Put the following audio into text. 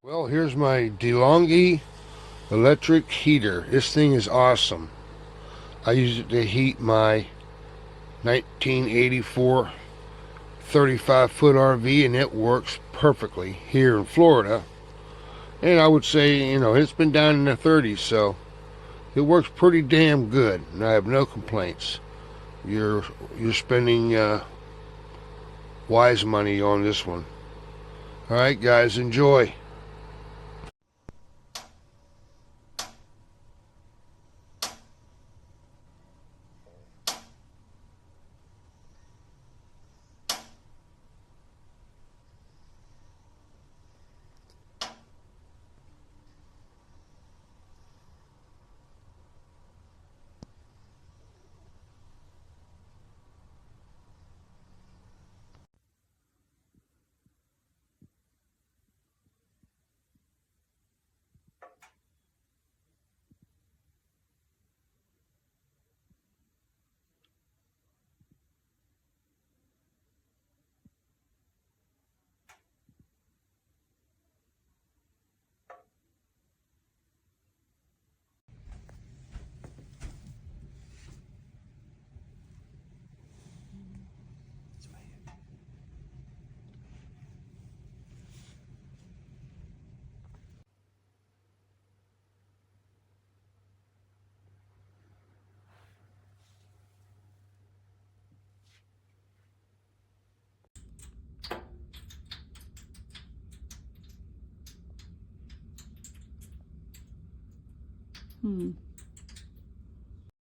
Well, here's my DeLonghi electric heater. This thing is awesome. I use it to heat my 1984 35-foot RV, and it works perfectly here in Florida. And I would say, it's been down in the 30s, so it works pretty damn good, and I have no complaints. You're spending wise money on this one. All right, guys, enjoy. Hmm.